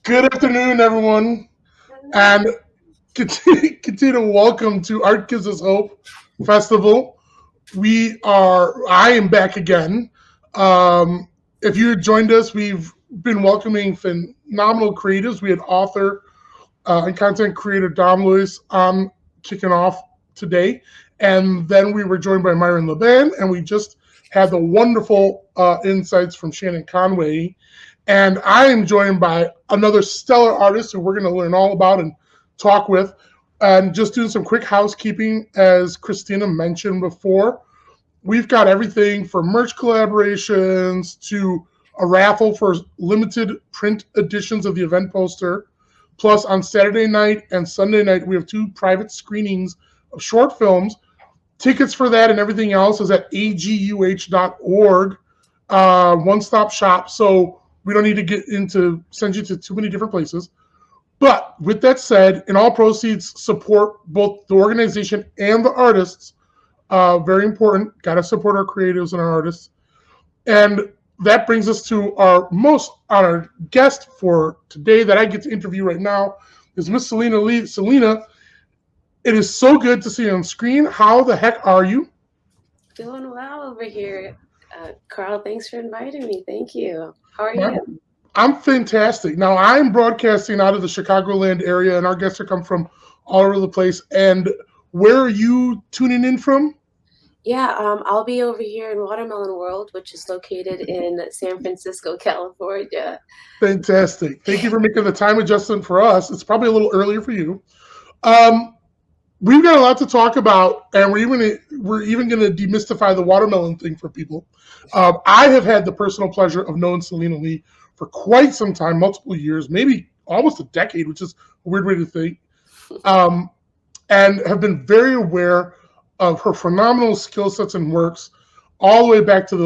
Good afternoon, everyone, and continue to welcome to Art Gives Us Hope Festival. I am back again. Um, if you joined us, we've been welcoming phenomenal creatives. We had author and content creator Dom Lewis on kicking off today, and then we were joined by Myron Leban, and we just had the wonderful insights from Shannon Conway. And I am joined by another stellar artist who we're going to learn all about and talk with. And just doing some quick housekeeping, as Christina mentioned before, we've got everything from merch collaborations to a raffle for limited print editions of the event poster. Plus, on Saturday night and Sunday night, we have two private screenings of short films. Tickets for that and everything else is at aguh.org, one stop shop. So we don't need to get into send you to too many different places. But with that said, and all proceeds support both the organization and the artists. Very important. Got to support our creatives and our artists. And that brings us to our most honored guest for today that I get to interview right now is Miss Selina Lee. Selina, it is so good to see you on screen. How the heck are you? Doing well over here. Carl, thanks for inviting me. Thank you. How are you? I'm fantastic. Now, I'm broadcasting out of the Chicagoland area, and our guests are come from all over the place. And where are you tuning in from? Yeah, I'll be over here in Watermelon World, which is located in San Francisco, California. Fantastic. Thank you for making the time adjustment for us. It's probably a little earlier for you. Um, we've got a lot to talk about, and we're even gonna demystify the watermelon thing for people. I have had the personal pleasure of knowing Selina Lee for quite some time, multiple years, maybe almost a decade, which is a weird way to think, um, and have been very aware of her phenomenal skill sets and works, all the way back to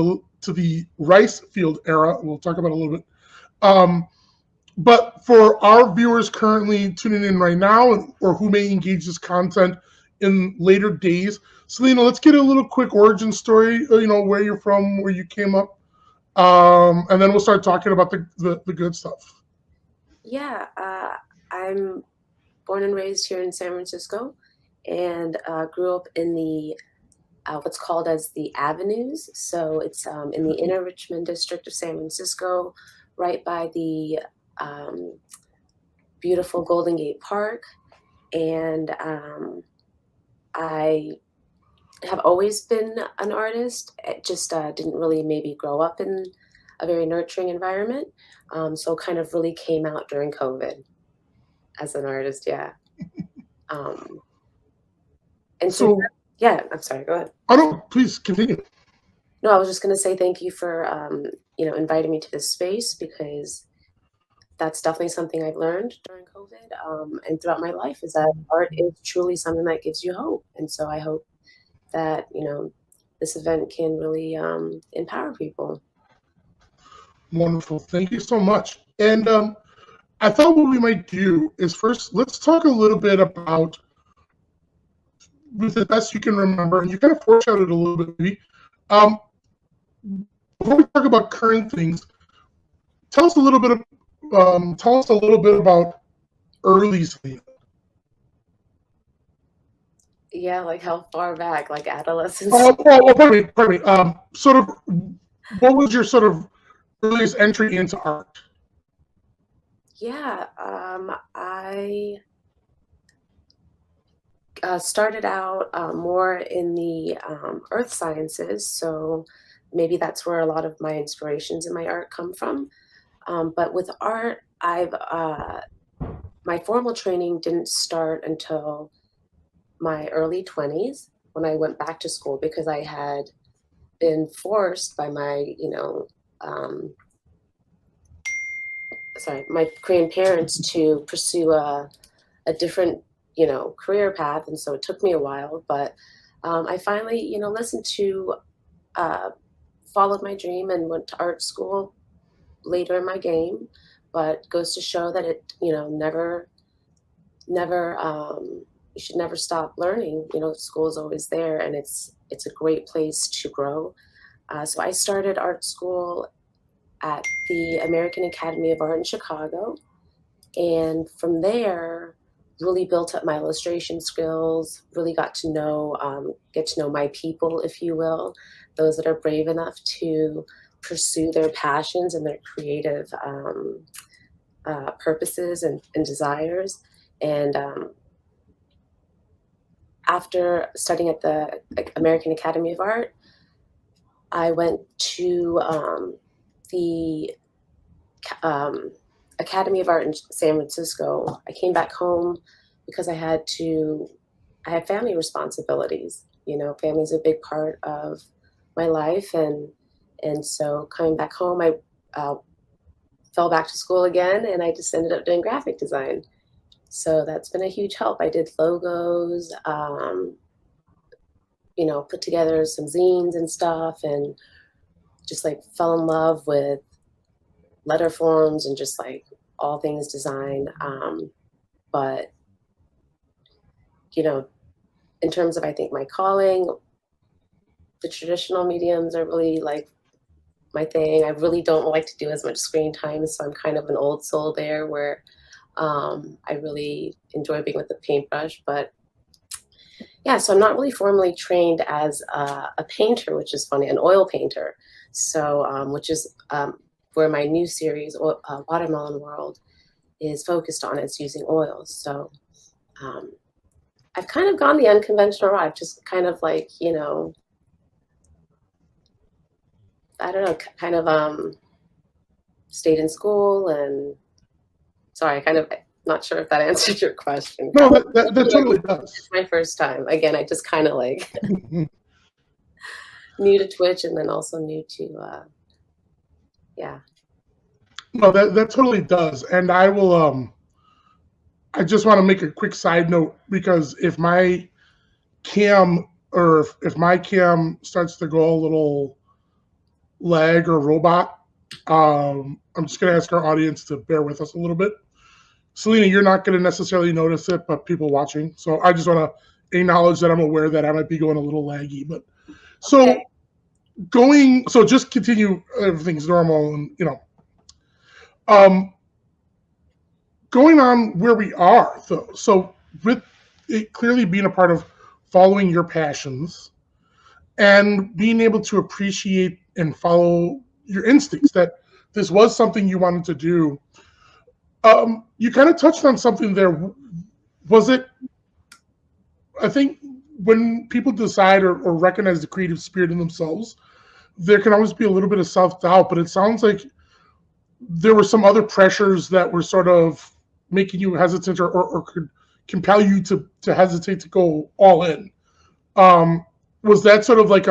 the rice field era. We'll talk about it a little bit. Um, but for our viewers currently tuning in right now, or who may engage this content in later days, Selina, let's get a little quick origin story. Where you're from, where you came up, and then we'll start talking about the good stuff. Yeah, I'm born and raised here in San Francisco and grew up in the what's called as the Avenues. So it's in the inner Richmond district of San Francisco, right by the um, beautiful Golden Gate Park. And I have always been an artist. It just didn't really maybe grow up in a very nurturing environment. So kind of really came out during COVID as an artist. Yeah. Um, and so, So, yeah, I'm sorry, go ahead. I don't. Please continue. No, I was just going to say thank you for, inviting me to this space because that's definitely something I've learned during COVID and throughout my life is that art is truly something that gives you hope. And so I hope that, this event can really empower people. Wonderful. Thank you so much. And I thought what we might do is first let's talk a little bit about, with the best you can remember, and you kind of foreshadowed a little bit, maybe. Um, Before we talk about current things, tell us a little bit of, tell us a little bit about early Selena. Yeah, like how far back, like adolescence. Pardon me. Sort of, what was your sort of earliest entry into art? Yeah, I started out more in the earth sciences, so maybe that's where a lot of my inspirations in my art come from. But with art, I've my formal training didn't start until my early 20s when I went back to school because I had been forced by um, my Korean parents to pursue a different, career path. And so it took me a while, but I finally, listened to, uh, followed my dream and went to art school later in my game. But goes to show that it, never, you should never stop learning. School is always there and it's a great place to grow. So I started art school at the American Academy of Art in Chicago. And from there, really built up my illustration skills, really get to know my people, if you will, those that are brave enough to pursue their passions and their creative purposes and desires. And after studying at the American Academy of Art, I went to the um, Academy of Art in San Francisco. I came back home because I had family responsibilities. You know, family's a big part of my life, and so coming back home, I uh, fell back to school again, and I just ended up doing graphic design. So that's been a huge help. I did logos, put together some zines and stuff, and just like fell in love with letter forms and just like all things design. But you know, in terms of I think my calling, the traditional mediums are really like my thing. I really don't like to do as much screen time, so I'm kind of an old soul there where I really enjoy being with the paintbrush. But yeah, so I'm not really formally trained as a painter, which is funny, an oil painter. So, which is where my new series, Watermelon World, is focused on. It's using oils. So um, I've kind of gone the unconventional route. I've just kind of like, I don't know, kind of stayed in school and sorry, I kind of not sure if that answered your question. No, that totally does. It's my first time. Again, I just kind of like new to Twitch and then also new to, yeah. No, that totally does. And I will I just want to make a quick side note because if my cam if my cam starts to go a little lag or robot, I'm just going to ask our audience to bear with us a little bit. Selina, you're not going to necessarily notice it, but people watching. So I just want to acknowledge that I'm aware that I might be going a little laggy. But so Okay. so just continue. Everything's normal, and um, going on where we are though. So with it clearly being a part of following your passions and being able to appreciate and follow your instincts that this was something you wanted to do. You kind of touched on something there. Was it, I think, when people decide or recognize the creative spirit in themselves, there can always be a little bit of self doubt, but it sounds like there were some other pressures that were sort of making you hesitant or could compel you to hesitate to go all in. Was that sort of like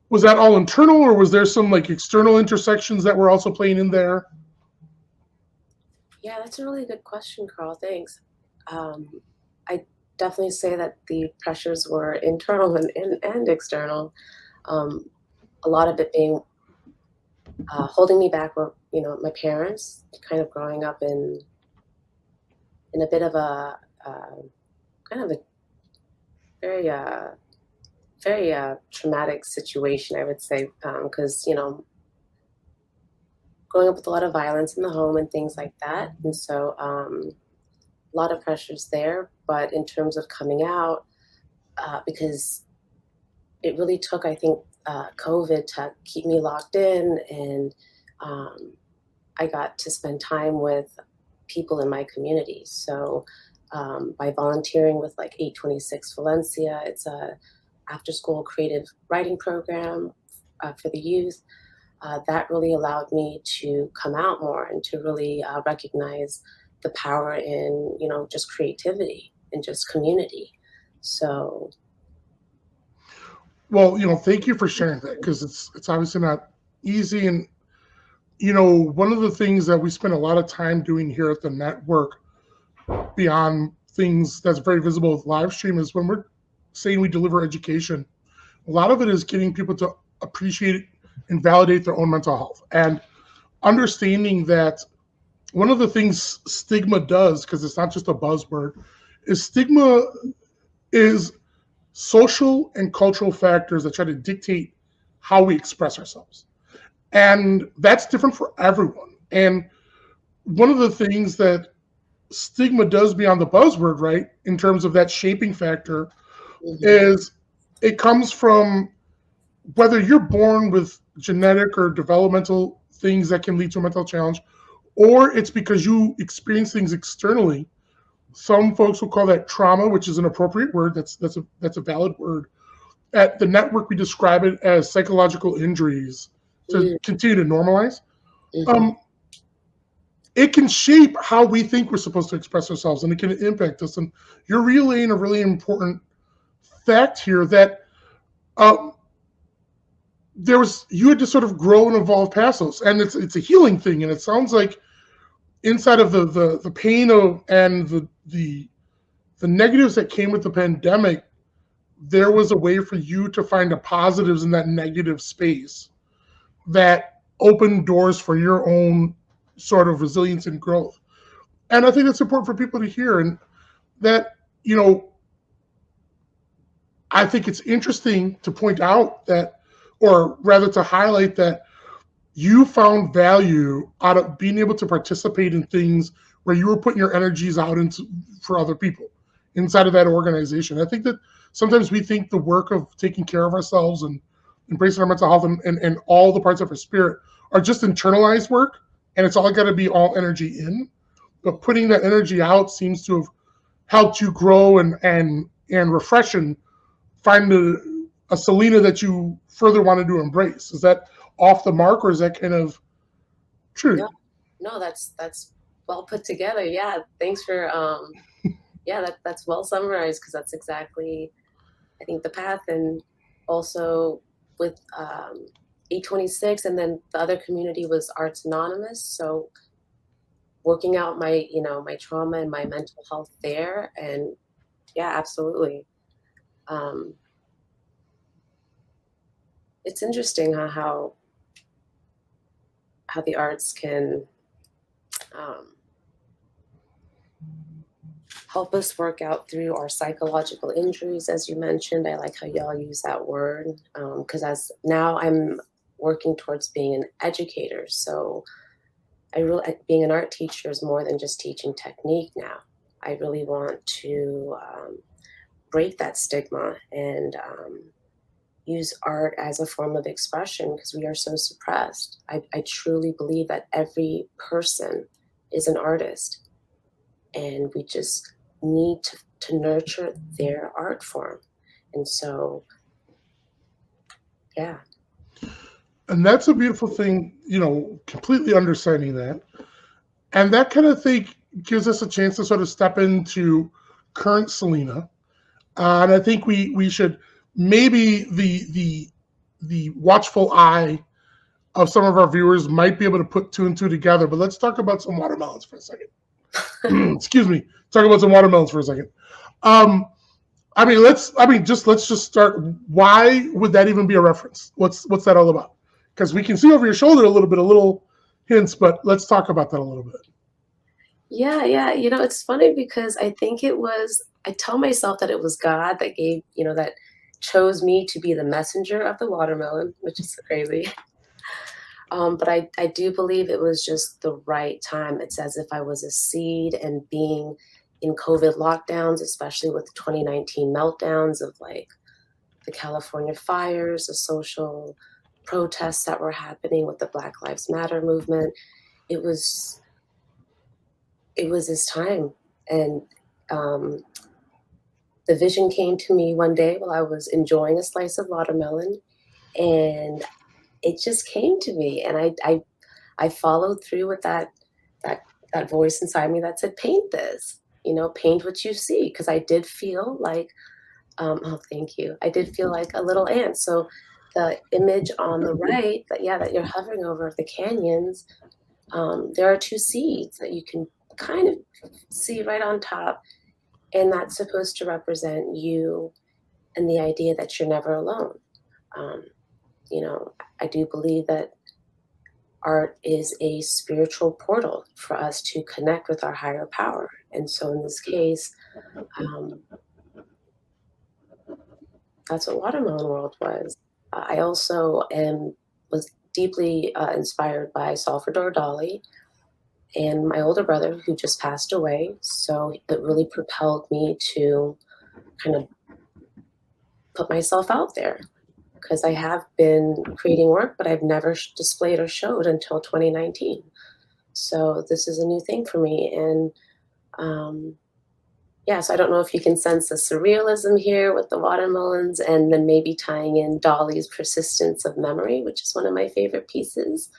was that all internal or was there some like external intersections that were also playing in there? Yeah, that's a really good question, Carl. Thanks. I definitely say that the pressures were internal and external. Um, a lot of it being holding me back were, my parents, kind of growing up in a bit of a kind of a very very traumatic situation, I would say, because growing up with a lot of violence in the home and things like that, and so a lot of pressures there. But in terms of coming out, because it really took, I think, COVID to keep me locked in, and um, I got to spend time with people in my community. So by volunteering with like 826 Valencia, it's a after school creative writing program for the youth. That really allowed me to come out more and to really recognize the power in, just creativity and just community. So Well, thank you for sharing that because it's obviously not easy. And one of the things that we spend a lot of time doing here at the network, beyond things that's very visible with live stream, is when we're saying we deliver education, a lot of it is getting people to appreciate and validate their own mental health and understanding that one of the things stigma does, because it's not just a buzzword, is stigma is social and cultural factors that try to dictate how we express ourselves. And that's different for everyone. And one of the things that stigma does beyond the buzzword, right, in terms of that shaping factor, is it comes from whether you're born with genetic or developmental things that can lead to a mental challenge, or it's because you experience things externally. Some folks will call that trauma, which is an appropriate word. That's a valid word. At the network, we describe it as psychological injuries to continue to normalize. It can shape how we think we're supposed to express ourselves, and it can impact us. And you're relaying a really important fact here that you had to sort of grow and evolve past those, and it's a healing thing. And it sounds like inside of the pain of and the negatives that came with the pandemic, there was a way for you to find the positives in that negative space that opened doors for your own sort of resilience and growth. And I think that's important for people to hear. And that, I think it's interesting to point out that, or rather to highlight that you found value out of being able to participate in things where you were putting your energies out into for other people inside of that organization. I think that sometimes we think the work of taking care of ourselves and embracing our mental health and all the parts of our spirit are just internalized work, and it's all got to be all energy in. But putting that energy out seems to have helped you grow and refresh and find a Selina that you further wanted to embrace. Is that off the mark, or is that kind of true? No, that's well put together. Yeah, thanks for that's well summarized, because that's exactly, I think, the path. And also with 826, and then the other community was Arts Anonymous. So working out my my trauma and my mental health there, and yeah, absolutely. It's interesting how the arts can help us work out through our psychological injuries, as you mentioned. I like how y'all use that word, because as now I'm working towards being an educator. So being an art teacher is more than just teaching technique now. I really want to break that stigma and use art as a form of expression, because we are so suppressed. I truly believe that every person is an artist, and we just need to nurture their art form. And so, yeah. And that's a beautiful thing, completely understanding that. And that kind of thing gives us a chance to sort of step into current Selina. And I think we should, maybe the watchful eye of some of our viewers might be able to put two and two together. But let's talk about some watermelons for a second. Excuse me. Talk about some watermelons for a second. Let's just start. Why would that even be a reference? What's that all about? Because we can see over your shoulder a little hints, but let's talk about that a little bit. Yeah. It's funny because I think I tell myself that it was God that gave, that chose me to be the messenger of the watermelon, which is crazy. But I do believe it was just the right time. It's as if I was a seed, and being in COVID lockdowns, especially with 2019 meltdowns of like the California fires, the social protests that were happening with the Black Lives Matter movement. It was his time. And the vision came to me one day while I was enjoying a slice of watermelon, and it just came to me. And I followed through with that voice inside me that said, paint this, paint what you see. Because I did feel like, oh, thank you. I did feel like a little ant. So the image on the right that you're hovering over, the canyons, there are two seeds that you can kind of see right on top. And that's supposed to represent you and the idea that you're never alone. I do believe that art is a spiritual portal for us to connect with our higher power. And so in this case, that's what Watermelon World was. I also was deeply inspired by Salvador Dali and my older brother who just passed away. So it really propelled me to kind of put myself out there because I have been creating work, but I've never displayed or showed until 2019. So this is a new thing for me. And yeah, so I don't know if you can sense the surrealism here with the watermelons and then maybe tying in Dolly's Persistence of Memory, which is one of my favorite pieces.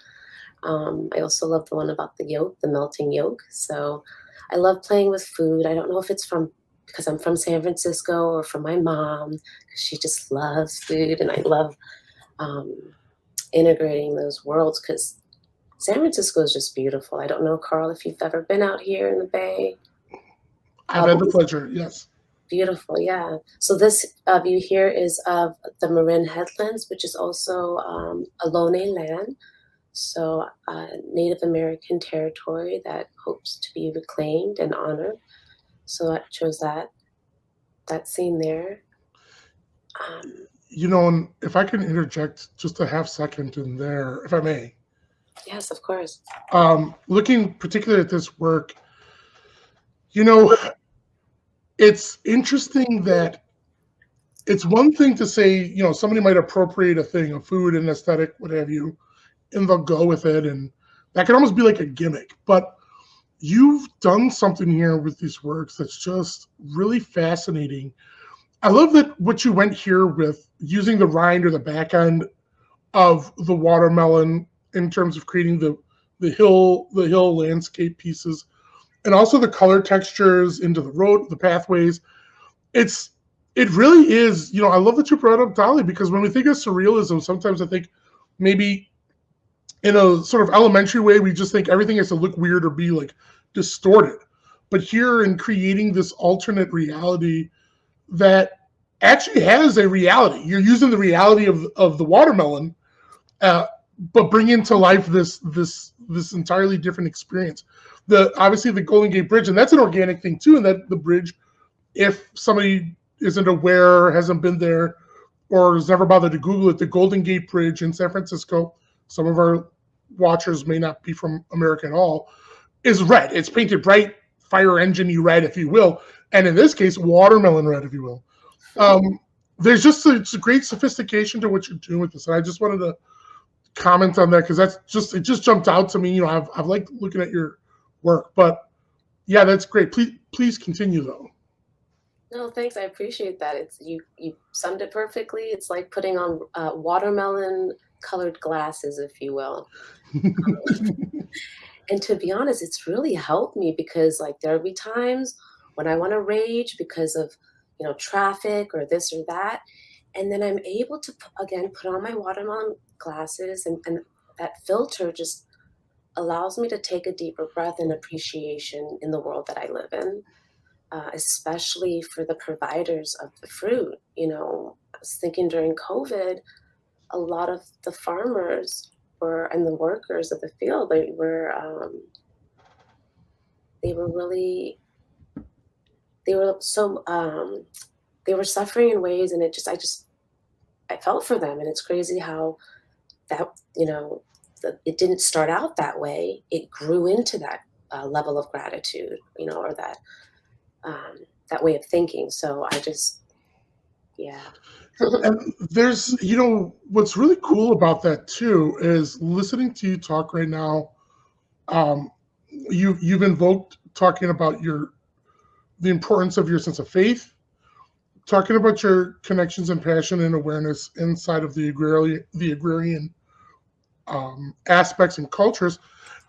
I also love the one about the yolk, the melting yolk. So I love playing with food. I don't know if it's from because I'm from San Francisco or from my mom, because she just loves food, and I love um, integrating those worlds because San Francisco is just beautiful. I don't know, Carl, if you've ever been out here in the Bay. I've had the pleasure, yes. Beautiful, yeah. So this view here is of the Marin Headlands, which is also Ohlone land. So Native American territory that hopes to be reclaimed and honored. So that shows that scene there. Um, And if I can interject just a half second in there, if I may. yes, of course. Looking particularly at this work, you know, it's interesting that it's one thing to say, somebody might appropriate a thing, a food, an aesthetic, what have you, and they'll go with it. And that can almost be like a gimmick. But you've done something here with these works that's just really fascinating. I love that what you went here with using the rind or the back end of the watermelon in terms of creating the hill landscape pieces, and also the color textures into the road, the pathways. It really is. I love that you brought up Dali, because when we think of surrealism, sometimes I think maybe in a sort of elementary way, we just think everything has to look weird or be like distorted. But here, in creating this alternate reality that actually has a reality, you're using the reality of the watermelon, but bringing to life this entirely different experience. Obviously the Golden Gate Bridge, and that's an organic thing too. And that the bridge, if somebody isn't aware, hasn't been there, or has never bothered to Google it, the Golden Gate Bridge in San Francisco, some of our watchers may not be from America at all, is red. It's painted bright fire engine-y red, if you will, and in this case, watermelon red, if you will. There's just it's a great sophistication to what you're doing with this, and I just wanted to comment on that because it just jumped out to me. I've liked looking at your work, but yeah, that's great. Please continue though. No, thanks. I appreciate that. It's you summed it perfectly. It's like putting on watermelon colored glasses, if you will. And to be honest, it's really helped me because like there'll be times when I want to rage because of traffic or this or that, and then I'm able to again put on my watermelon glasses, and that filter just allows me to take a deeper breath and appreciation in the world that I live in, especially for the providers of the fruit. I was thinking during COVID, a lot of the farmers and the workers of the field, they were really, they were so, they were suffering in ways, and I felt for them. And it's crazy how that, it didn't start out that way. It grew into that level of gratitude, or that way of thinking. So yeah. And there's, what's really cool about that too is listening to you talk right now. You've invoked talking about the importance of your sense of faith, talking about your connections and passion and awareness inside of the agrarian aspects and cultures.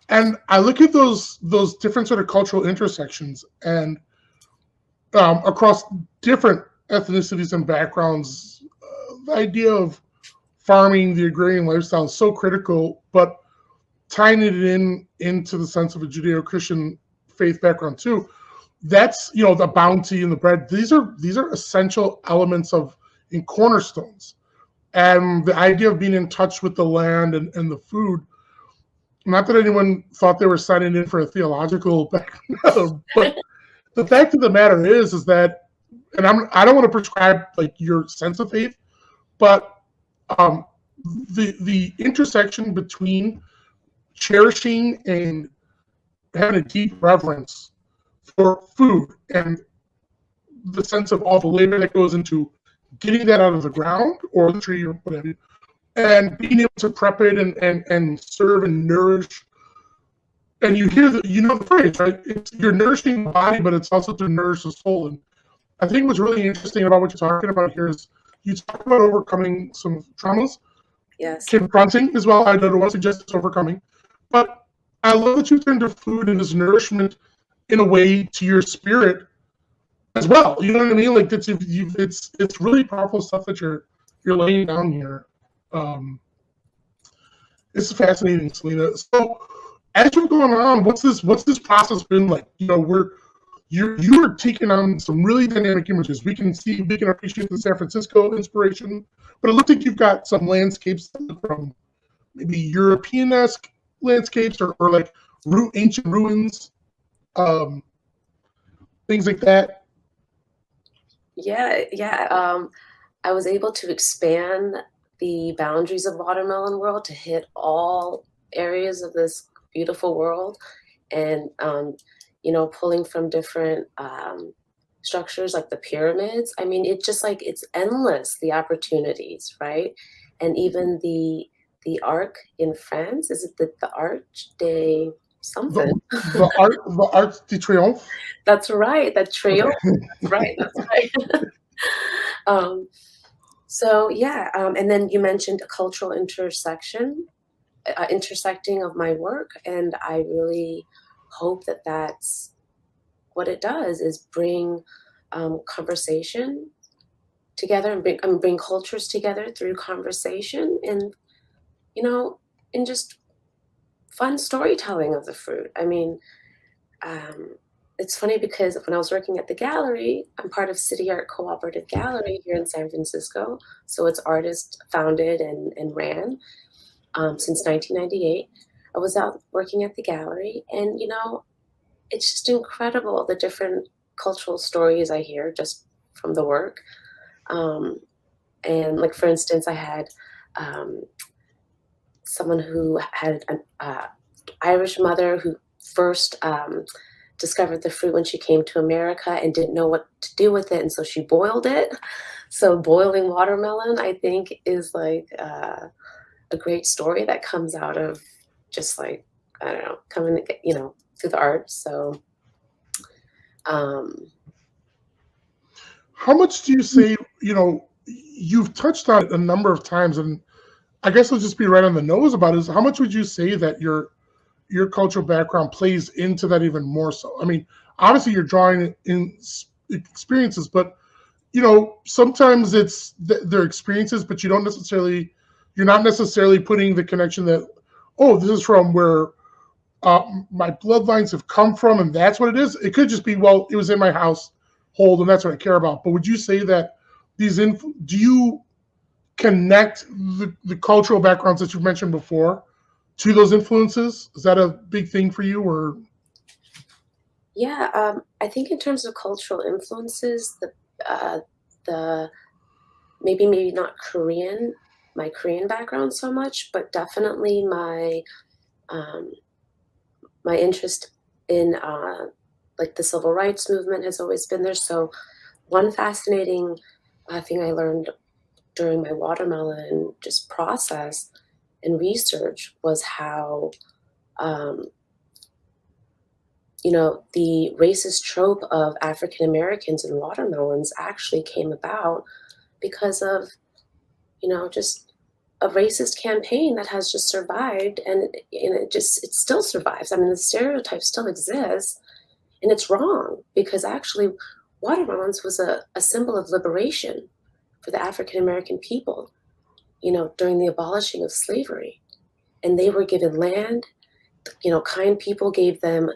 And I look at those different sort of cultural intersections and across different ethnicities and backgrounds. The idea of farming, the agrarian lifestyle is so critical, but tying it into the sense of a Judeo-Christian faith background too. That's the bounty and the bread. These are essential elements in cornerstones, and the idea of being in touch with the land and the food. Not that anyone thought they were signing in for a theological background, but the fact of the matter is that, and I don't want to prescribe like your sense of faith, but um, the intersection between cherishing and having a deep reverence for food and the sense of all the labor that goes into getting that out of the ground or the tree or whatever, and being able to prep it and serve and nourish. And you hear the, you know the phrase, right? You're nourishing the body, but it's also to nourish the soul. And I think what's really interesting about what you're talking about here is you talk about overcoming some traumas, Yes. confronting as well. I don't want to suggest it's overcoming, but I love that you turn to food and as nourishment in a way to your spirit as well. You know what I mean? Like it's really powerful stuff that you're laying down here. Um, it's fascinating, Selina. So as you're going on, what's this process been like? You know, you're taking on some really dynamic images. We can appreciate the San Francisco inspiration, but it looks like you've got some landscapes from maybe European-esque landscapes or like ancient ruins, um, things like that. Yeah. I was able to expand the boundaries of Watermelon World to hit all areas of this beautiful world, and pulling from different structures like the pyramids. I mean, it just like it's endless, the opportunities, right? And even the Arc in France, is it the Arch de The, something? the Arc de Triomphe. That's right, that trail. Okay. That's right. That's right. um, so yeah, and then you mentioned a cultural intersecting of my work, and I really hope that that's what it does is bring conversation together and bring cultures together through conversation and you know and just fun storytelling of the fruit. I mean, um, it's funny because when I was working at the gallery, I'm part of City Art Cooperative Gallery here in San Francisco. So it's artist founded and ran since 1998. I was out working at the gallery, and it's just incredible the different cultural stories I hear just from the work. Um, and like for instance, I had um, someone who had an Irish mother who first discovered the fruit when she came to America and didn't know what to do with it, and so she boiled it. So boiling watermelon, I think, is like a great story that comes out of just like I don't know, coming through the arts. So um, How much do you say, you've touched on it a number of times, and I guess I'll just be right on the nose about it, is how much would you say that your cultural background plays into that even more so? I mean, obviously you're drawing in experiences, but sometimes it's their experiences, but you're not necessarily putting the connection that, oh, this is from where my bloodlines have come from, and that's what it is. It could just be, well, it was in my household, and that's what I care about. But would you say that do you connect the cultural backgrounds that you've mentioned before to those influences? Is that a big thing for you, or? yeah, I think in terms of cultural influences, the maybe not my Korean background so much, but definitely um, my interest in like the civil rights movement has always been there. So one fascinating thing I learned during my watermelon just process and research was how um, the racist trope of African Americans and watermelons actually came about because of just a racist campaign that has just survived, and it still survives. I mean, the stereotype still exists, and it's wrong because actually watermelons was a symbol of liberation for the African American people, during the abolishing of slavery. And they were given land, kind people gave them,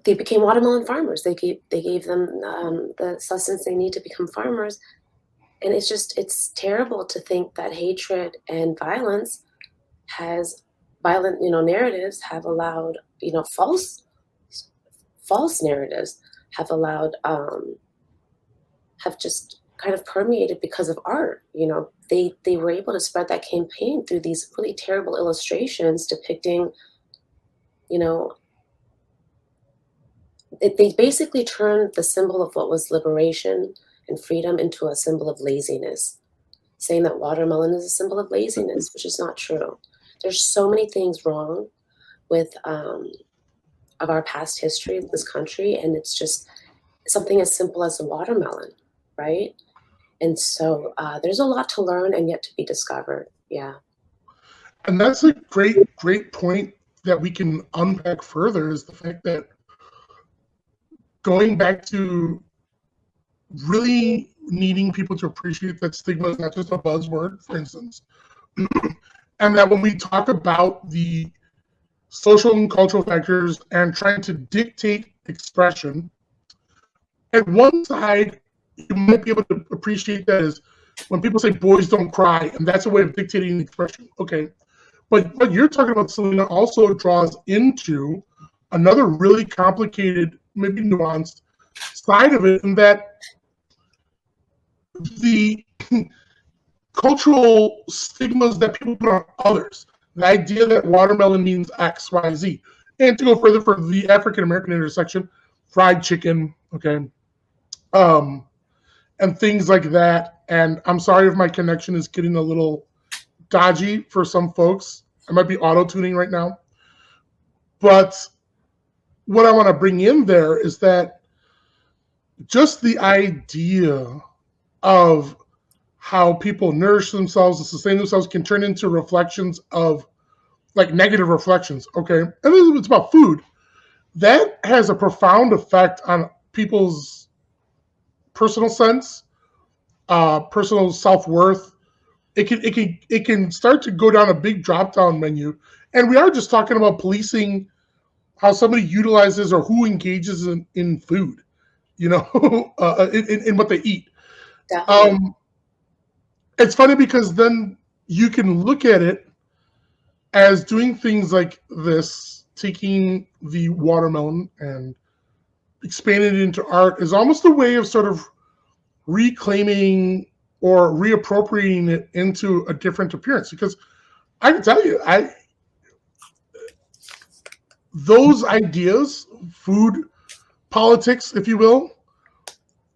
they became watermelon farmers. They gave them the sustenance they need to become farmers. And it's terrible to think that hatred and violent narratives have allowed false narratives have allowed have just kind of permeated because of art, they were able to spread that campaign through these really terrible illustrations depicting, you know, they basically turned the symbol of what was liberation and freedom into a symbol of laziness, saying that watermelon is a symbol of laziness, which is not true. There's so many things wrong with of our past history of this country, and it's just something as simple as a watermelon, right? And so there's a lot to learn and yet to be discovered. Yeah. And that's a great point that we can unpack further, is the fact that going back to really needing people to appreciate that stigma is not just a buzzword, for instance, and that when we talk about the social and cultural factors and trying to dictate expression, at one side, you might be able to appreciate that as when people say boys don't cry, and that's a way of dictating the expression. Okay. But what you're talking about, Selina, also draws into another really complicated, maybe nuanced side of it, in that the cultural stigmas that people put on others, the idea that watermelon means X, Y, Z. And to go further for the African American intersection, fried chicken, okay, and things like that. And I'm sorry if my connection is getting a little dodgy for some folks. I might be auto-tuning right now. But what I want to bring in there is that just the idea of how people nourish themselves and sustain themselves can turn into reflections of, like, negative reflections, okay? And it's about food. That has a profound effect on people's personal sense, personal self-worth. It can start to go down a big drop-down menu. And we are just talking about policing how somebody utilizes or who engages in food, you know, in what they eat. It's funny because then you can look at it as doing things like this, taking the watermelon and expanding it into art, is almost a way of sort of reclaiming or reappropriating it into a different appearance. Because I can tell you, those ideas, food politics, if you will,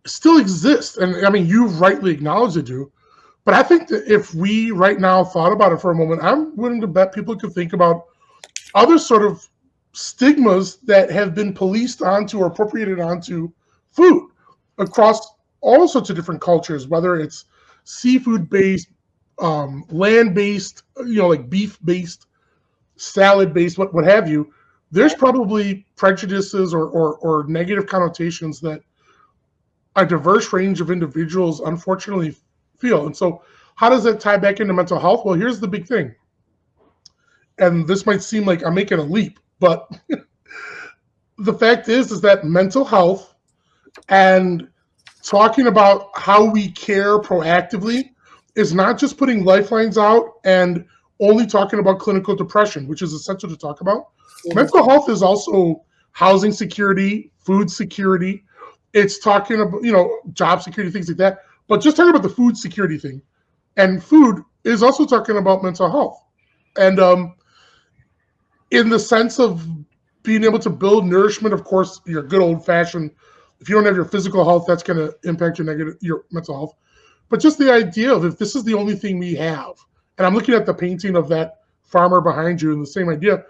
still exist. And I mean, you rightly acknowledged it, do. But I think that if we right now thought about it for a moment, I'm willing to bet people could think about other sort of stigmas that have been policed onto or appropriated onto food across all sorts of different cultures, whether it's seafood-based, land-based, you know, like beef-based, salad-based, what have you. There's probably prejudices or negative connotations that a diverse range of individuals unfortunately feel. And so how does that tie back into mental health? Well, here's the big thing. And this might seem like I'm making a leap, but the fact is that mental health and talking about how we care proactively is not just putting lifelines out and only talking about clinical depression, which is essential to talk about. Mm-hmm. Mental health is also housing security, food security. It's talking about, you know, job security, things like that. But just talking about the food security thing, and food is also talking about mental health. And in the sense of being able to build nourishment, of course, your good old fashioned, if you don't have your physical health, that's going to impact your mental health. But just the idea of, if this is the only thing we have, and I'm looking at the painting of that farmer behind you, and the same idea,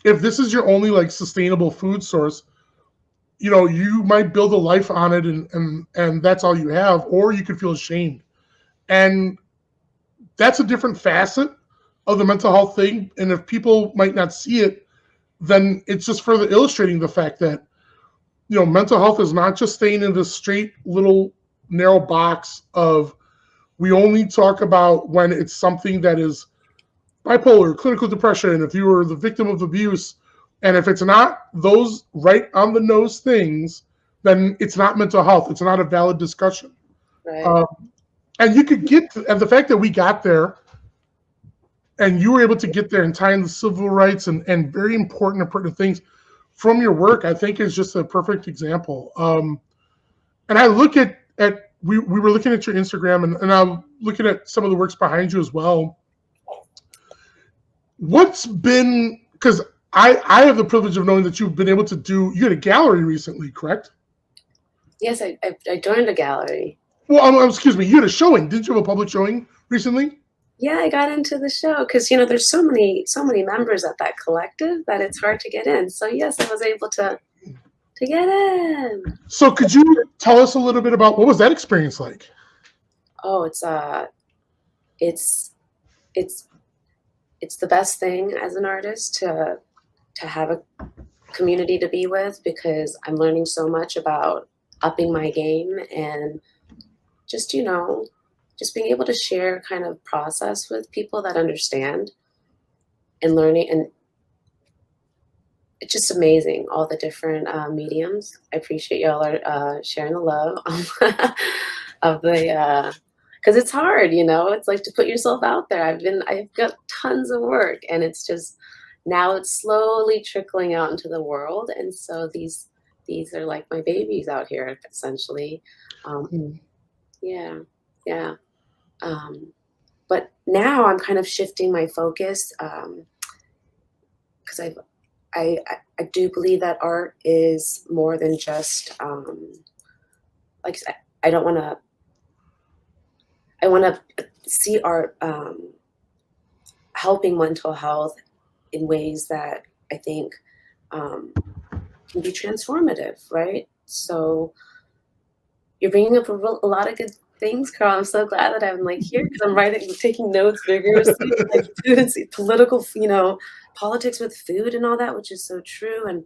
if this is your only like sustainable food source, you know, you might build a life on it, and that's all you have, or you could feel ashamed. And that's a different facet of the mental health thing. And if people might not see it, then it's just further illustrating the fact that, you know, mental health is not just staying in this straight little narrow box of, we only talk about when it's something that is bipolar, clinical depression, if you were the victim of abuse. And if it's not those right on the nose things, then it's not mental health. It's not a valid discussion. Right. And you could get, and the fact that we got there, and you were able to get there and tie in the civil rights and very important things from your work, I think is just a perfect example. And I look at we were looking at your Instagram, and I'm looking at some of the works behind you as well. What's been, because I have the privilege of knowing that you've been able to you had a gallery recently, correct? Yes, I joined a gallery. Well, excuse me, you had a showing. Didn't you have a public showing recently? Yeah, I got into the show because there's so many members at that collective that it's hard to get in. So yes, I was able to get in. So could you tell us a little bit about what was that experience like? Oh, it's the best thing as an artist to have a community to be with, because I'm learning so much about upping my game and just just being able to share kind of process with people that understand and learning. And it's just amazing, all the different mediums. I appreciate y'all are sharing the love of the because it's hard, it's like to put yourself out there. I've got tons of work, and it's just now it's slowly trickling out into the world. And so these are like my babies out here, essentially. Yeah. But now I'm kind of shifting my focus, because I do believe that art is more than just like I don't want to. I want to see art helping mental health in ways that I think can be transformative, right? So you're bringing up a lot of good things, Carl. I'm so glad that I'm here because I'm taking notes vigorously, like food and political, politics with food and all that, which is so true. And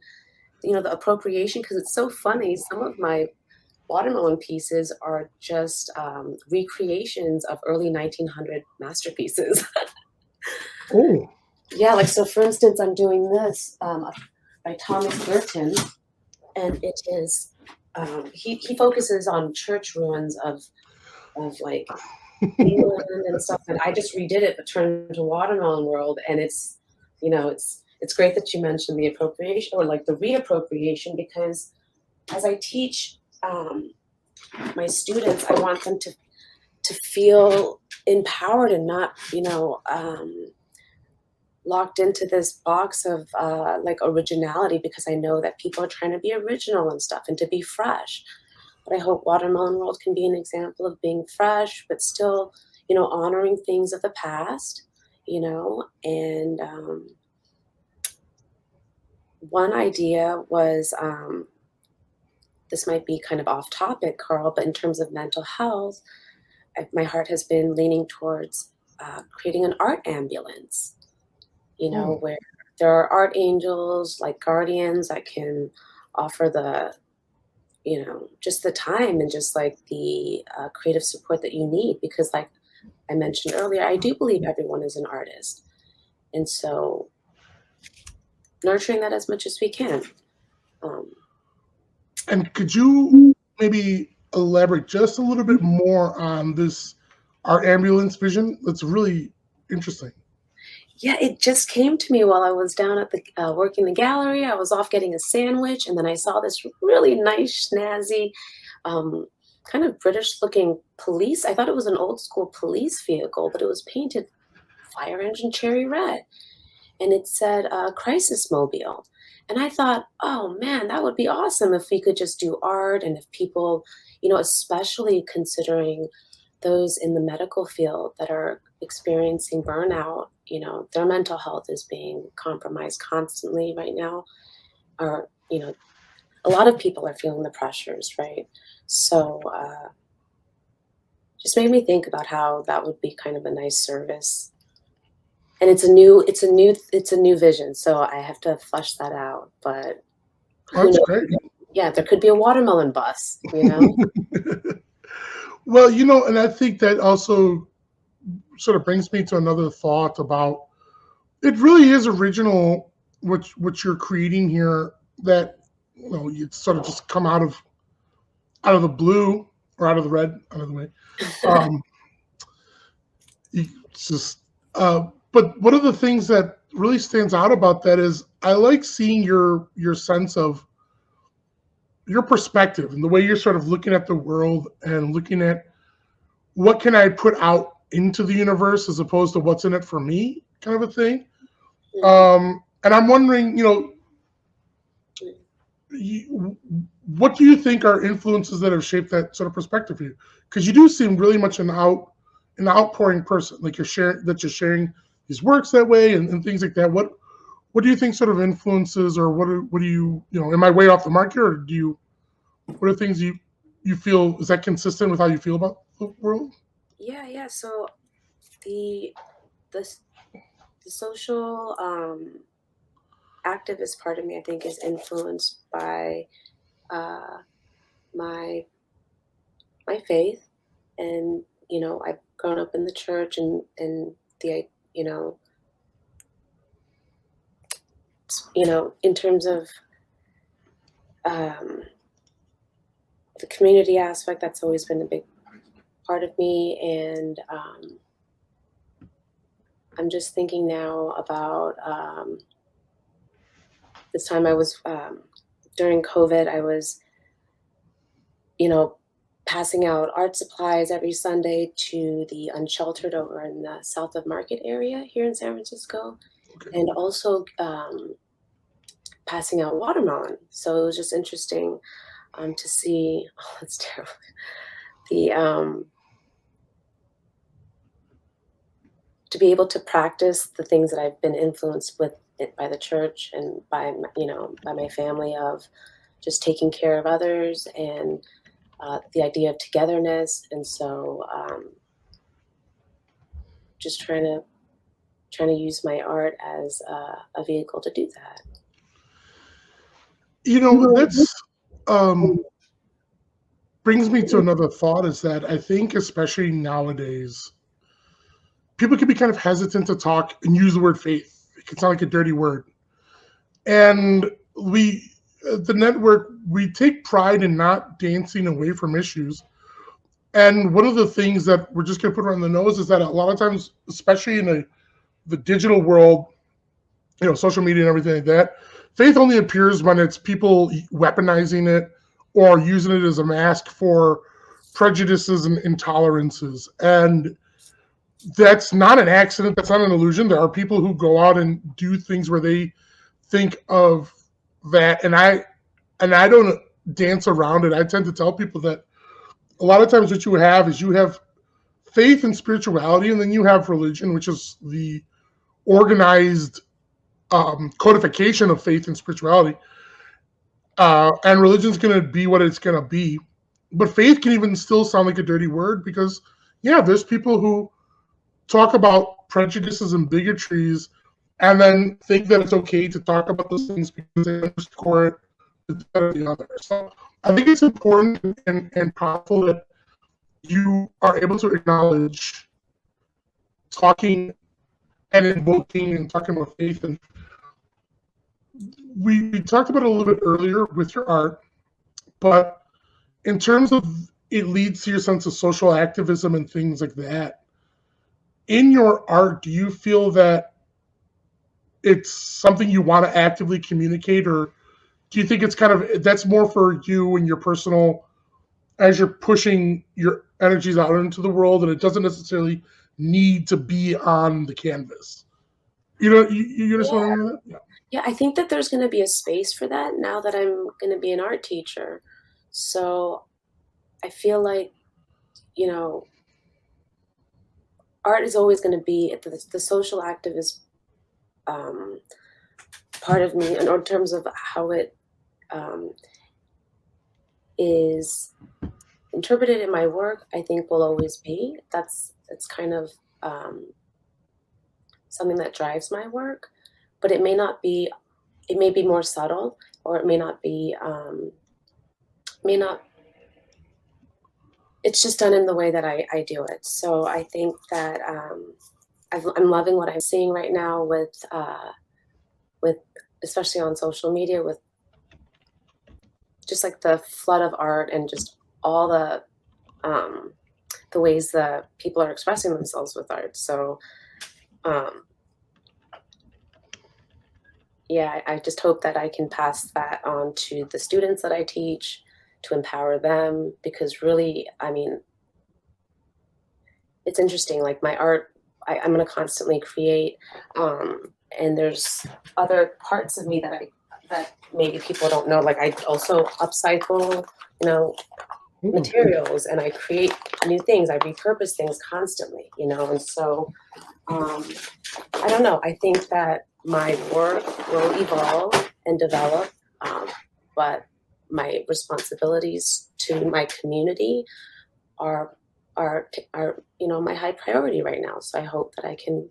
the appropriation, because it's so funny. Some of my watermelon pieces are just recreations of early 1900 masterpieces. Oh. Yeah, so for instance, I'm doing this by Thomas Burton, and it is he focuses on church ruins of like England and stuff, and I just redid it but turned into Watermelon World. And it's it's great that you mentioned the appropriation, or like the reappropriation, because as I teach my students, I want them to feel empowered and not locked into this box of like originality, because I know that people are trying to be original and stuff and to be fresh. But I hope Watermelon World can be an example of being fresh, but still, honoring things of the past, and one idea was, this might be kind of off topic, Carl, but in terms of mental health, my heart has been leaning towards creating an art ambulance, where there are art angels, like guardians, that can offer the, just the time and just like the creative support that you need. Because like I mentioned earlier, I do believe everyone is an artist. And so nurturing that as much as we can. And could you maybe elaborate just a little bit more on this art ambulance vision? That's really interesting. Yeah, it just came to me while I was down at the working the gallery. I was off getting a sandwich, and then I saw this really nice, snazzy, kind of British-looking police. I thought it was an old-school police vehicle, but it was painted fire engine cherry red, and it said "Crisis Mobile." And I thought, oh man, that would be awesome if we could just do art, and if people, especially considering those in the medical field that are experiencing burnout, their mental health is being compromised constantly right now. Or, a lot of people are feeling the pressures, right? So just made me think about how that would be kind of a nice service. And it's a new vision, so I have to flesh that out. But That's great. Yeah, there could be a watermelon bus, Well, and I think that also sort of brings me to another thought about, it really is original what you're creating here, that you sort of just come out of the blue, or out of the red, out of the way. It's just but one of the things that really stands out about that is I like seeing your sense of your perspective and the way you're sort of looking at the world and looking at what can I put out into the universe as opposed to what's in it for me, kind of a thing. And I'm wondering, what do you think are influences that have shaped that sort of perspective for you? Because you do seem really much an outpouring person, like you're sharing these works that way and things like that. What do you think sort of influences, or what do you am I way off the mark here, or what are things you feel, is that consistent with how you feel about the world? Yeah. So the the the social activist part of me, I think, is influenced by uh, my my faith, and I've grown up in the church, and the you know in terms of um, the community aspect, that's always been a big part of me, and I'm just thinking now about this time I was during COVID. I was you know, passing out art supplies every Sunday to the unsheltered over in the South of Market area here in San Francisco, Okay. and also passing out watermelon. So it was just interesting to see. Oh, it's terrible. The To be able to practice the things that I've been influenced with it by the church and by by my family, of just taking care of others, and the idea of togetherness. And so just trying to use my art as a vehicle to do that. That's brings me to another thought, is that I think, especially nowadays, people can be kind of hesitant to talk and use the word faith. It can sound like a dirty word. And the network, we take pride in not dancing away from issues. And one of the things that we're just going to put around the nose is that a lot of times, especially in the digital world, social media and everything like that, faith only appears when it's people weaponizing it or using it as a mask for prejudices and intolerances. And that's not an accident. That's not an illusion. There are people who go out and do things where they think of that. And I don't dance around it. I tend to tell people that a lot of times what you have is you have faith and spirituality, and then you have religion, which is the organized codification of faith and spirituality. And religion's going to be what it's going to be. But faith can even still sound like a dirty word, because, yeah, there's people who talk about prejudices and bigotries and then think that it's okay to talk about those things because they underscore it better than the other. So I think it's important and powerful that you are able to acknowledge talking and invoking and talking about faith. And we talked about it a little bit earlier with your art, but in terms of it leads to your sense of social activism and things like that, in your art, do you feel that it's something you want to actively communicate, or do you think it's kind of, that's more for you and your personal, as you're pushing your energies out into the world, and it doesn't necessarily need to be on the canvas? You understand what I mean? Yeah. Yeah, I think that there's going to be a space for that now that I'm going to be an art teacher. So I feel like, you know, art is always going to be the social activist um, part of me, and in terms of how it um, is interpreted in my work, I think will always be. That's kind of something that drives my work, but it may not be. It may be more subtle, or it may not be. May not. It's just done in the way that I do it. So I think that I'm loving what I'm seeing right now with especially on social media, with just like the flood of art and just all the ways that people are expressing themselves with art. So um, Yeah, I just hope that I can pass that on to the students that I teach to empower them because really, I mean, it's interesting. Like my art, I'm going to constantly create, and there's other parts of me that maybe people don't know. Like I also upcycle, you know, Ooh. materials, and I create new things. I repurpose things constantly, you know, and so um, I don't know. I think that my work will evolve and develop, but my responsibilities to my community are are my high priority right now. So I hope that I can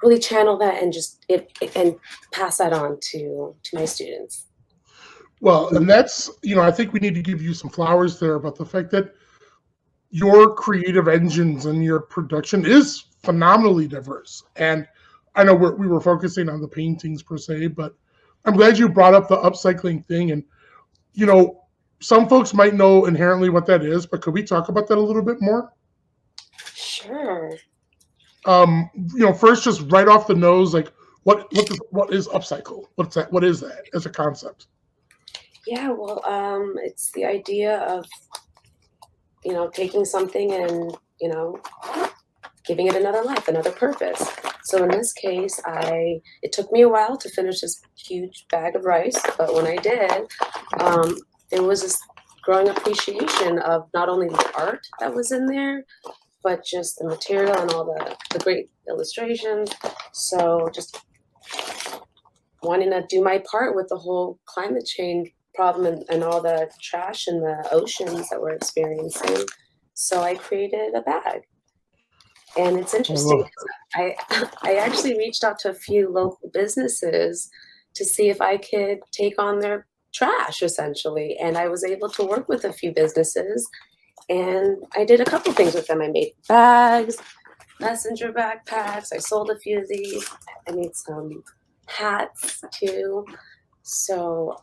really channel that and just and pass that on to my students. Well, and that's, I think we need to give you some flowers there about the fact that your creative engines and your production is phenomenally diverse. And I know we were focusing on the paintings per se, but I'm glad you brought up the upcycling thing. And, you know, some folks might know inherently what that is, but could we talk about that a little bit more? Sure. First, just right off the nose, like what is upcycle? What's that? What is that as a concept? Yeah. Well, it's the idea of taking something and giving it another life, another purpose. So in this case, it took me a while to finish this huge bag of rice, but when I did, um, there was this growing appreciation of not only the art that was in there, but just the material and all the great illustrations. So just wanting to do my part with the whole climate change problem and all the trash in the oceans that we're experiencing. So I created a bag. And it's I interesting love because I actually reached out to a few local businesses to see if I could take on their trash essentially. And I was able to work with a few businesses and I did a couple things with them. I made bags, messenger backpacks. I sold a few of these. I made some hats too. So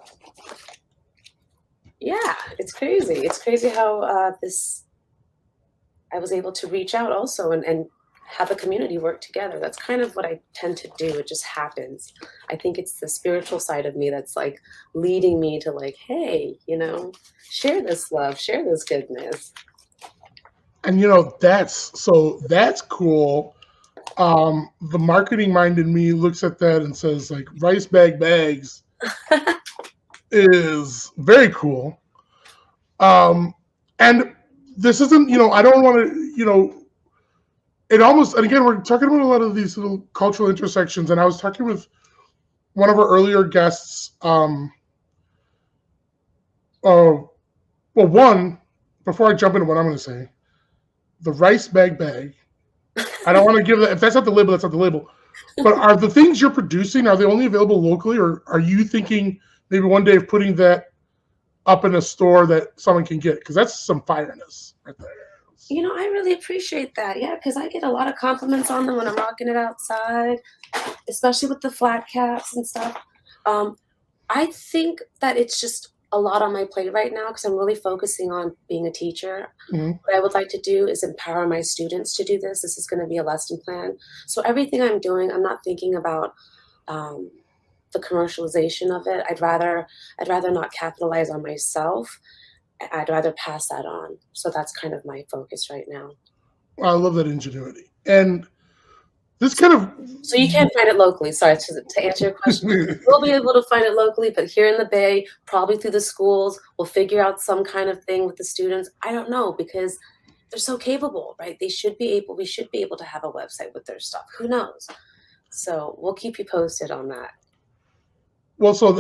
yeah, it's crazy. It's crazy how this I was able to reach out also and have a community work together. That's kind of what I tend to do. It just happens. I think it's the spiritual side of me that's like leading me to like, hey, share this love, share this goodness. And that's cool. The marketing mind in me looks at that and says like rice bag bags is very cool. And this isn't, I don't want to, it almost, and again, we're talking about a lot of these little cultural intersections. And I was talking with one of our earlier guests. Well, one, before I jump into what I'm going to say, the rice bag. I don't want to give that. If that's not the label, that's not the label. But are the things you're producing, are they only available locally, or are you thinking maybe one day of putting that up in a store that someone can get? Because that's some fireness right there. I really appreciate that. Yeah, because I get a lot of compliments on them when I'm rocking it outside, especially with the flat caps and stuff. Um, I think that it's just a lot on my plate right now because I'm really focusing on being a teacher. Mhm. What I would like to do is empower my students to do this. This is going to be a lesson plan. So everything I'm doing, I'm not thinking about um, the commercialization of it. I'd rather not capitalize on myself. I'd rather pass that on. So that's kind of my focus right now. I love that ingenuity. And this kind of So you can't find it locally. Sorry, to answer your question. We'll be able to find it locally, but here in the Bay, probably through the schools, we'll figure out some kind of thing with the students. I don't know because they're so capable, right? We should be able to have a website with their stuff. Who knows? So we'll keep you posted on that.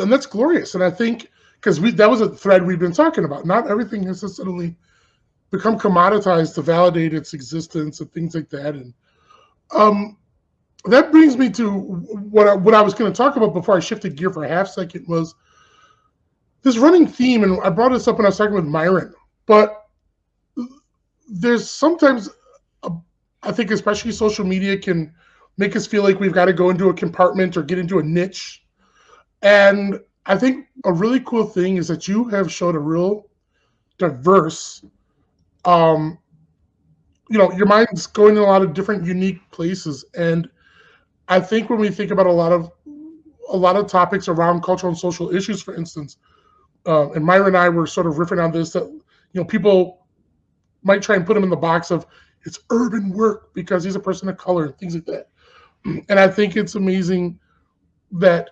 and that's glorious. And I think because that was a thread we've been talking about. Not everything has necessarily become commoditized to validate its existence and things like that. And um, that brings me to what I was going to talk about before I shifted gear for a half second was this running theme, and I brought this up when I was talking with Myron. But there's sometimes, I think, especially social media can make us feel like we've got to go into a compartment or get into a niche. And I think a really cool thing is that you have showed a real diverse, um, your mind's going in a lot of different unique places. And I think when we think about a lot of a lot of topics around cultural and social issues, for instance. And Myra and I were sort of riffing on this, that people might try and put him in the box of it's urban work because he's a person of color and things like that. And I think it's amazing that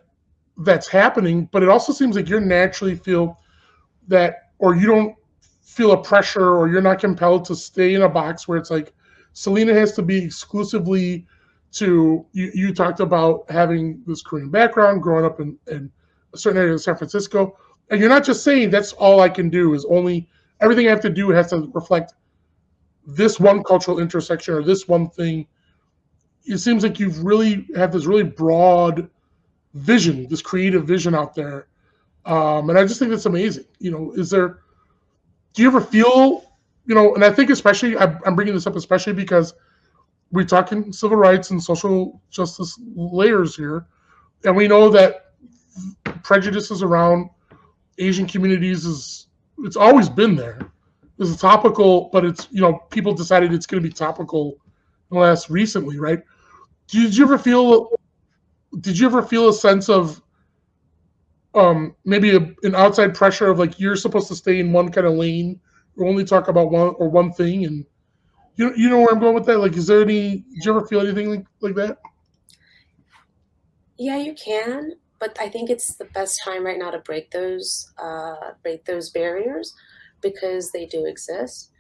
that's happening, but it also seems like you naturally feel that, or you don't feel a pressure, or you're not compelled to stay in a box where it's like Selina has to be exclusively to you talked about having this Korean background, growing up in a certain area of San Francisco, and you're not just saying that's all I can do, is only everything I have to do has to reflect this one cultural intersection or this one thing. It seems like you've really have this really broad vision, this creative vision out there. And I just think that's amazing. Do you ever feel, and I think especially, I'm bringing this up especially because we're talking civil rights and social justice layers here. And we know that prejudices around Asian communities it's always been there. It's topical, but it's, people decided it's going to be topical last recently, right? Did you ever feel a sense of maybe an outside pressure of like you're supposed to stay in one kind of lane or only talk about one thing, and you know where I'm going with that? Like, did you ever feel anything like that? Yeah, you can, but I think it's the best time right now to break those barriers because they do exist,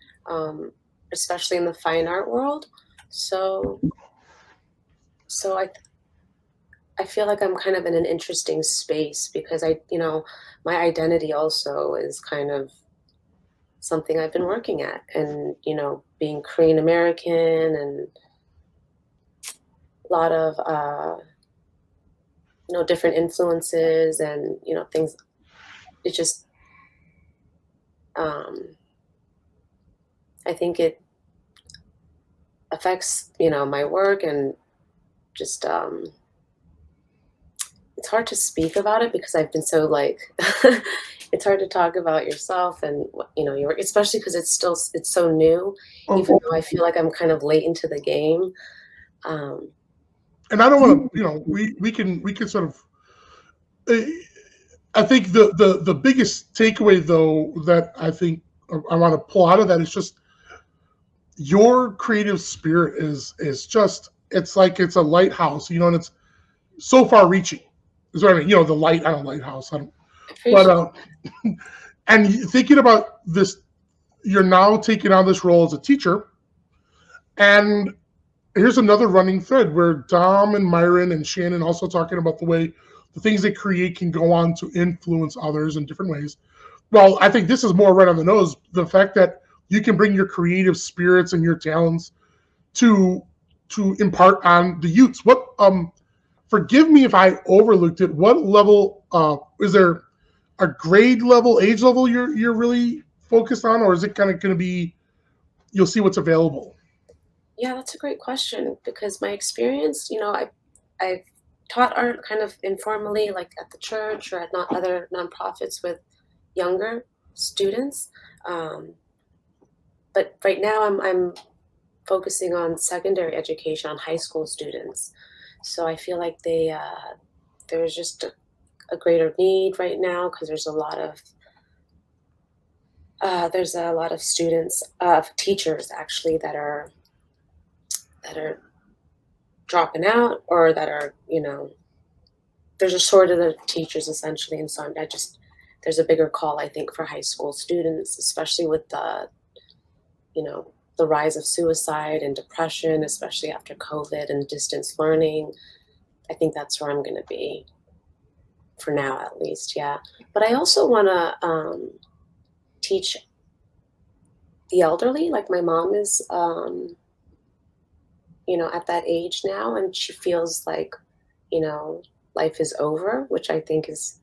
especially in the fine art world. So I feel like I'm kind of in an interesting space because my identity also is kind of something I've been working at, and being Korean American and a lot of different influences and things. It just I think it affects my work, and just it's hard to speak about it because I've been so like it's hard to talk about yourself and your work, especially because it's so new, even though I feel like I'm kind of late into the game. And I don't want to, we can sort of. I think the biggest takeaway though that I think I want to pull out of that is just your creative spirit is just, it's like it's a lighthouse, and it's so far reaching. Is what I mean, the light on a lighthouse. And thinking about this, you're now taking on this role as a teacher, and here's another running thread where Dom and Myron and Shannon also talking about the way the things they create can go on to influence others in different ways. Well, I think this is more right on the nose. The fact that you can bring your creative spirits and your talents to impart on the youths. What forgive me if I overlooked it. What level is there a grade level, age level you're really focused on, or is it kind of going to be you'll see what's available? Yeah, that's a great question because my experience, I've taught art kind of informally, like at the church or at other nonprofits with younger students. But right now I'm focusing on secondary education, on high school students. So I feel like there's just a greater need right now because there's a lot of students, teachers actually that are dropping out, or that are there's a shortage of teachers essentially, and so there's a bigger call I think for high school students, especially with the rise of suicide and depression, especially after COVID and distance learning. I think that's where I'm going to be for now, at least. Yeah. But I also want to teach the elderly. Like my mom is, at that age now, and she feels like, life is over, which I think is,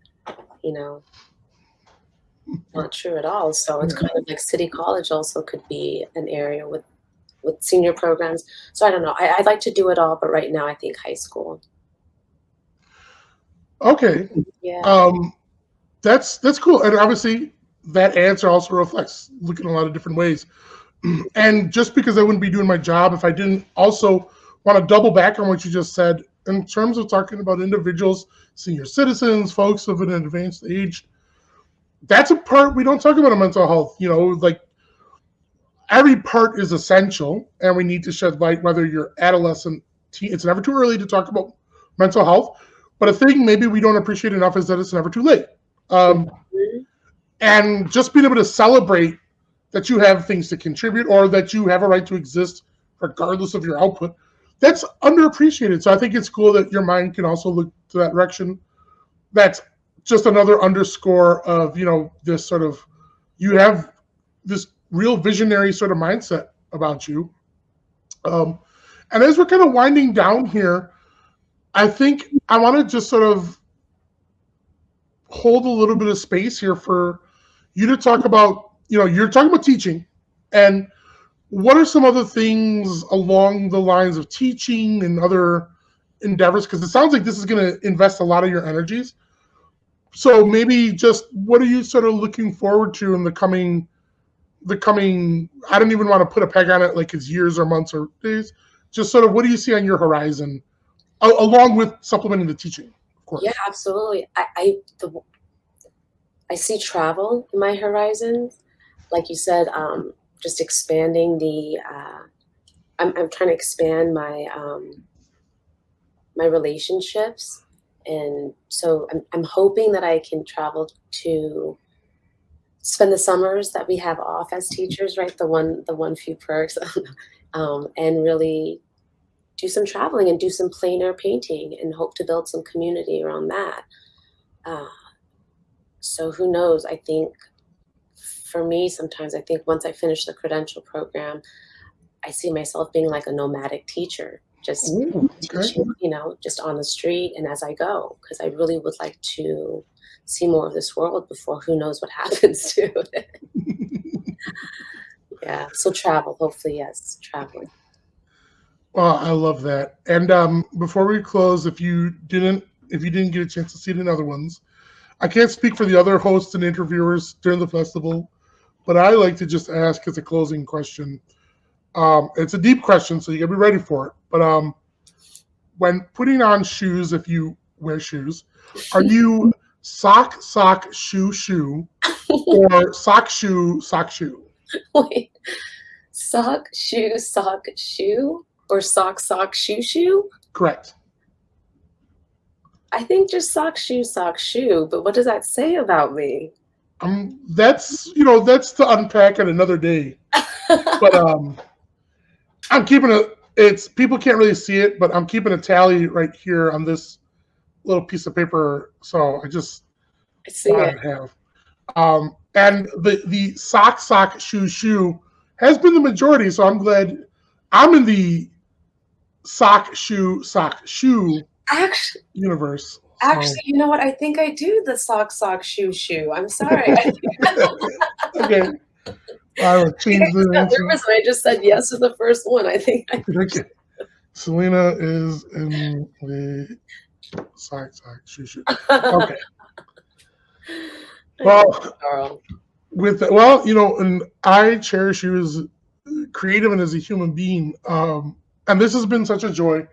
not true at all. So it's kind of like City College also could be an area with senior programs. So I don't know. I'd like to do it all, but right now I think high school. Okay. Yeah. That's cool. And obviously that answer also reflects looking a lot of different ways. And just because I wouldn't be doing my job if I didn't also want to double back on what you just said in terms of talking about individuals, senior citizens, folks of an advanced age, that's a part we don't talk about in mental health. Like every part is essential, and we need to shed light, whether you're adolescent, teen. It's never too early to talk about mental health, but a thing maybe we don't appreciate enough is that it's never too late. And just being able to celebrate that you have things to contribute or that you have a right to exist regardless of your output, that's underappreciated. So I think it's cool that your mind can also look to that direction. That's just another underscore of, this sort of, you have this real visionary sort of mindset about you. And as we're kind of winding down here, I think I want to just sort of hold a little bit of space here for you to talk about, you're talking about teaching, and what are some other things along the lines of teaching and other endeavors? Because it sounds like this is going to invest a lot of your energies. So maybe just what are you sort of looking forward to in the coming, I don't even want to put a peg on it like it's years or months or days, just sort of what do you see on your horizon along with supplementing the teaching, of course? Yeah, absolutely. I see travel in my horizon. Like you said, just expanding I'm trying to expand my my relationships. And so I'm hoping that I can travel to spend the summers that we have off as teachers, right? The one few perks, and really do some traveling and do some plein air painting and hope to build some community around that. So who knows? I think for me, sometimes I think once I finish the credential program, I see myself being like a nomadic teacher, just teaching, just on the street and as I go, because I really would like to see more of this world before who knows what happens to it. Yeah, so travel, hopefully, yes, traveling. Well, I love that. And before we close, if you didn't get a chance to see it in other ones, I can't speak for the other hosts and interviewers during the festival, but I like to just ask as a closing question. It's a deep question, so you gotta be ready for it. But when putting on shoes, if you wear shoes, are you sock, shoe, or sock, shoe? Wait, sock, shoe, or sock, shoe? Correct. I think just sock, shoe. But what does that say about me? That's to unpack on another day. But I'm keeping it's people can't really see it, but I'm keeping a tally right here on this little piece of paper. So I see it. Have. And the sock, shoe has been the majority. So I'm glad I'm in the sock, shoe actually universe. Actually, you know what? I think I do the sock, shoe. I'm sorry. Okay. I will change the answer. I just said yes to the first one. I think. Okay. Selina is in the sock, shoe. Okay. Well, and I cherish you as creative and as a human being. And this has been such a joy.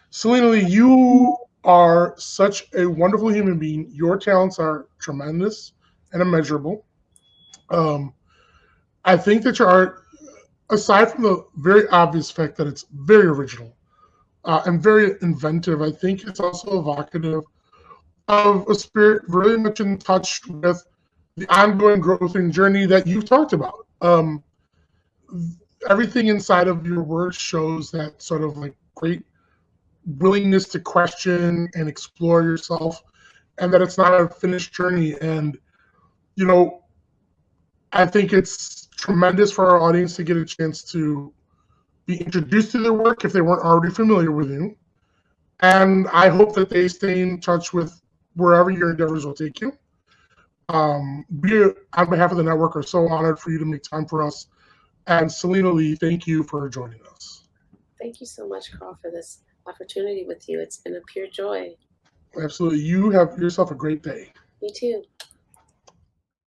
Selina Lee, you are such a wonderful human being. Your talents are tremendous and immeasurable. I think that your art, aside from the very obvious fact that it's very original and very inventive, I think it's also evocative of a spirit very much in touch with the ongoing growth and journey that you've talked about. Everything inside of your work shows that sort of like great willingness to question and explore yourself, and that it's not a finished journey. And I think it's tremendous for our audience to get a chance to be introduced to their work if they weren't already familiar with you. And I hope that they stay in touch with wherever your endeavors will take you. We, on behalf of the network, are so honored for you to make time for us. And Selina Lee, thank you for joining us. Thank you so much, Carl, for this opportunity with you. It's been a pure joy. Absolutely. You have yourself a great day. You too.